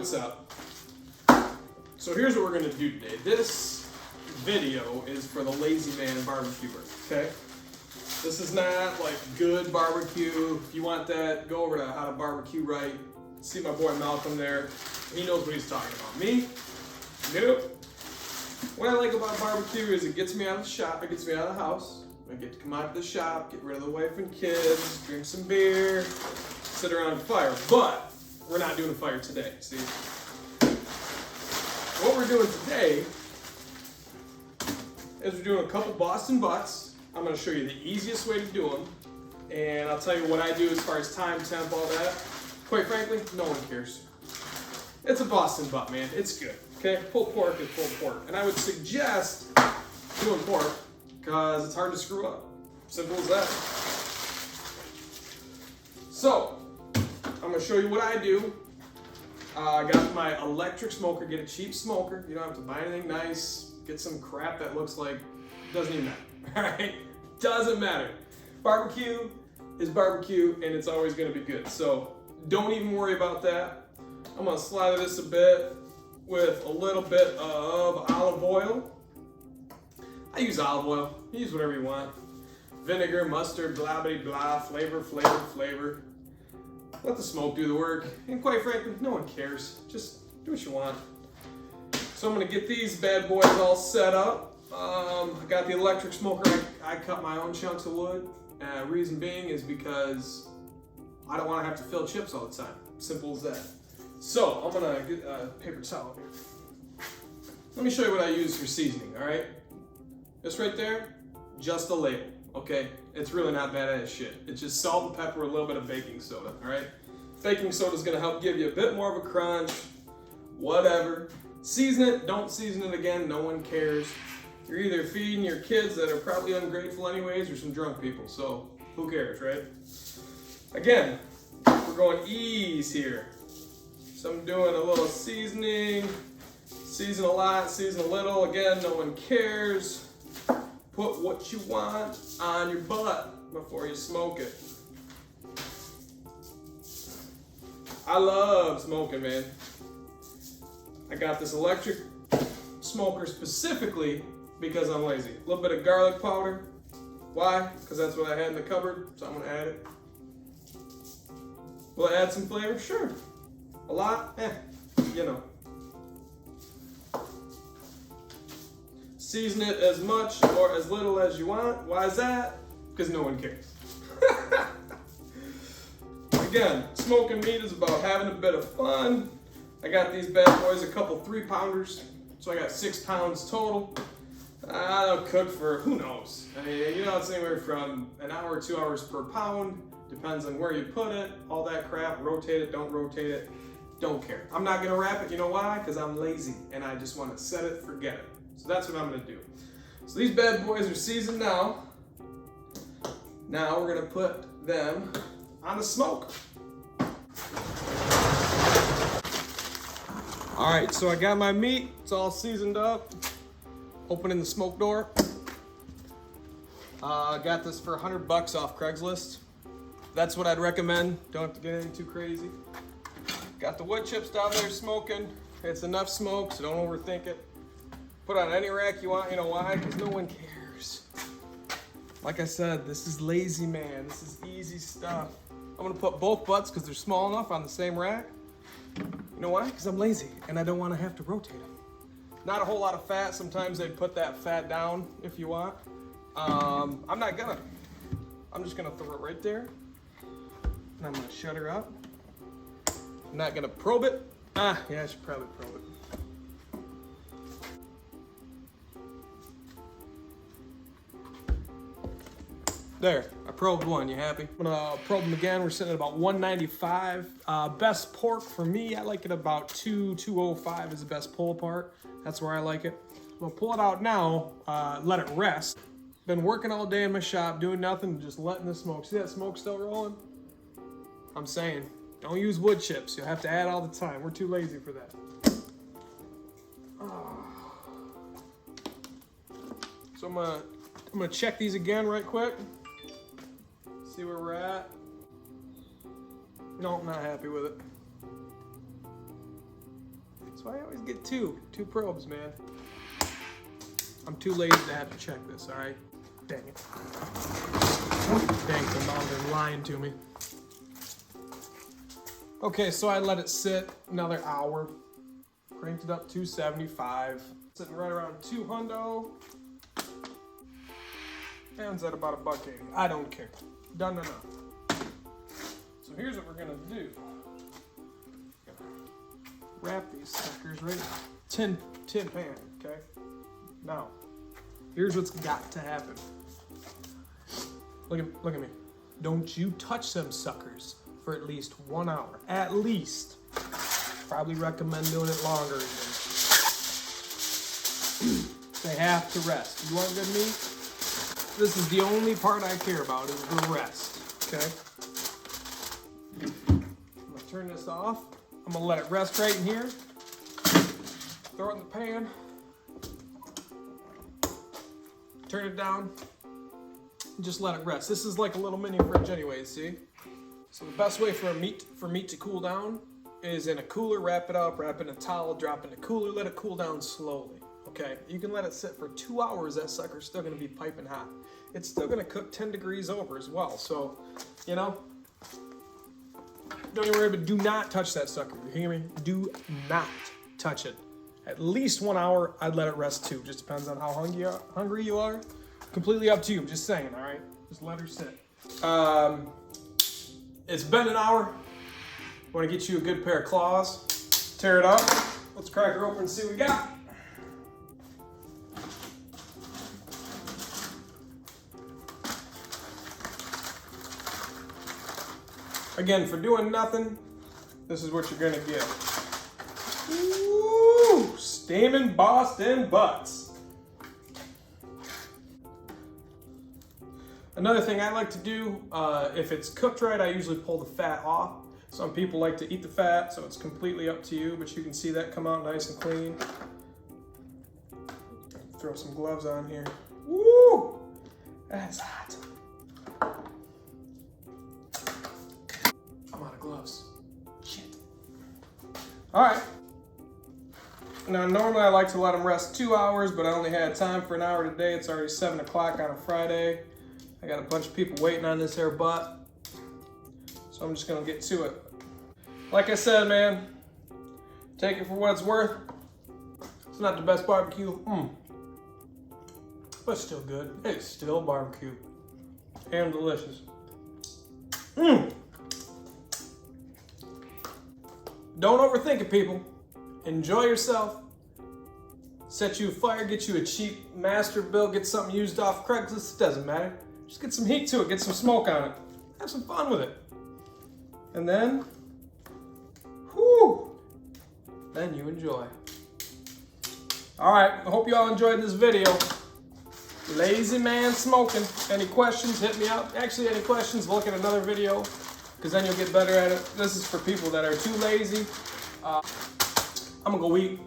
what's up? So here's what we're gonna do today. This video is for the lazy man barbecuer, okay? This is not like good barbecue. If you want that, go over to How to Barbecue Right. See my boy Malcolm there. He knows what he's talking about. Me? Nope. What I like about barbecue is it gets me out of the shop, it gets me out of the house. I get to come out to the shop, get rid of the wife and kids, drink some beer, sit around the fire. But we're not doing a fire today, see? What we're doing today is we're doing a couple Boston butts. I'm gonna show you the easiest way to do them. And I'll tell you what I do as far as time, temp, all that. Quite frankly, no one cares. It's a Boston butt, man. It's good, okay? Pulled pork is pulled pork. And I would suggest doing pork because it's hard to screw up. Simple as that. So, I'm gonna show you what I do. I got my electric smoker. Get a cheap smoker. You don't have to buy anything nice. Get some crap that looks like, doesn't even matter, all right? Doesn't matter. Barbecue is barbecue and it's always gonna be good. So don't even worry about that. I'm gonna slather this a bit with a little bit of olive oil. I use olive oil. You use whatever you want. Vinegar, mustard, blah, blah, blah, flavor. Let the smoke do the work. And quite frankly, no one cares. Just do what you want. So I'm gonna get these bad boys all set up. I got the electric smoker. I cut my own chunks of wood. Reason being is because I don't wanna have to fill chips all the time. Simple as that. So I'm gonna get a paper towel here. Let me show you what I use for seasoning, all right? This right there, just a label, okay? It's really not bad as shit. It's just salt and pepper, a little bit of baking soda, all right? Baking soda is gonna help give you a bit more of a crunch, whatever. Season it, don't season it again, no one cares. You're either feeding your kids that are probably ungrateful anyways or some drunk people, so who cares, right? Again, we're going ease here. So I'm doing a little seasoning, season a lot, season a little. Again, no one cares. Put what you want on your butt before you smoke it. I love smoking, man. I got this electric smoker specifically because I'm lazy. A little bit of garlic powder. Why? Because that's what I had in the cupboard, so I'm gonna add it. Will it add some flavor? Sure. A lot? You know. Season it as much or as little as you want. Why is that? Because no one cares. Again, smoking meat is about having a bit of fun. I got these bad boys, a couple 3-pounders. So I got 6 pounds total. I don't cook for, who knows? I mean, you know, it's anywhere from an hour, 2 hours per pound. Depends on where you put it, all that crap. Rotate it, don't rotate it. Don't care. I'm not gonna wrap it, you know why? Because I'm lazy and I just want to set it, forget it. So that's what I'm gonna do. So these bad boys are seasoned now. Now we're gonna put them on the smoke. All right, so I got my meat. It's all seasoned up. Opening the smoke door. Got this for $100 off Craigslist. That's what I'd recommend. Don't have to get anything too crazy. Got the wood chips down there smoking. It's enough smoke, so don't overthink it. Put on any rack you want, you know why? Because no one cares. Like I said, this is lazy man. This is easy stuff. I'm gonna put both butts because they're small enough on the same rack. You know why? Because I'm lazy and I don't want to have to rotate them. Not a whole lot of fat. Sometimes they put that fat down if you want. I'm not gonna. I'm just gonna throw it right there. And I'm gonna shut her up. I'm not gonna probe it. Yeah, I should probably probe it. There, I probed one, you happy? I'm gonna probe them again. We're sitting at about 195. Best pork for me, I like it about 205 is the best pull apart. That's where I like it. I'm gonna pull it out now, let it rest. Been working all day in my shop, doing nothing, just letting the smoke. See that smoke still rolling? I'm saying, don't use wood chips. You'll have to add all the time. We're too lazy for that. So I'm gonna check these again right quick. See where we're at. No, I'm not happy with it. So I always get two probes, man. I'm too lazy to have to check this, all right? Dang it. Dang, the mom, they're lying to me. Okay, so I let it sit another hour. Cranked it up 275. Sitting right around 200. Ends at about $1.80. I don't care. Done enough. So here's what we're gonna do. Wrap these suckers right in tin pan, okay? Now, here's what's got to happen. Look at me. Don't you touch them suckers for at least 1 hour. At least. Probably recommend doing it longer even. They have to rest. You want good meat? This is the only part I care about is the rest, okay? I'm gonna turn this off. I'm gonna let it rest right in here. Throw it in the pan. Turn it down. And just let it rest. This is like a little mini fridge anyways, see? So the best way for meat to cool down is in a cooler. Wrap it up, wrap it in a towel, drop it in a cooler, let it cool down slowly. Okay, you can let it sit for 2 hours, that sucker's still gonna be piping hot. It's still gonna cook 10 degrees over as well. So, you know, don't even worry, but do not touch that sucker. You hear me? Do not touch it. At least 1 hour, I'd let it rest too. Just depends on how hungry you are. Completely up to you, I'm just saying, all right? Just let her sit. It's been an hour. Want to get you a good pair of claws. Tear it up. Let's crack her open and see what we got. Again, for doing nothing, this is what you're gonna get. Woo! Steaming Boston butts. Another thing I like to do, if it's cooked right, I usually pull the fat off. Some people like to eat the fat, so it's completely up to you, but you can see that come out nice and clean. Throw some gloves on here. Woo! That's hot. I'm out of gloves. Shit. All right. Now, normally I like to let them rest 2 hours, but I only had time for an hour today. It's already 7 o'clock on a Friday. I got a bunch of people waiting on this here butt. So I'm just gonna get to it. Like I said, man, take it for what it's worth. It's not the best barbecue, but still good. It's still barbecue and delicious. Don't overthink it, people. Enjoy yourself. Set you a fire, get you a cheap Masterbuilt, get something used off Craigslist, it doesn't matter. Just get some heat to it, get some smoke on it. Have some fun with it. And then, then you enjoy. All right, I hope you all enjoyed this video. Lazy man smoking. Any questions, hit me up. Actually, any questions, look at another video, because then you'll get better at it. This is for people that are too lazy. I'm gonna go eat.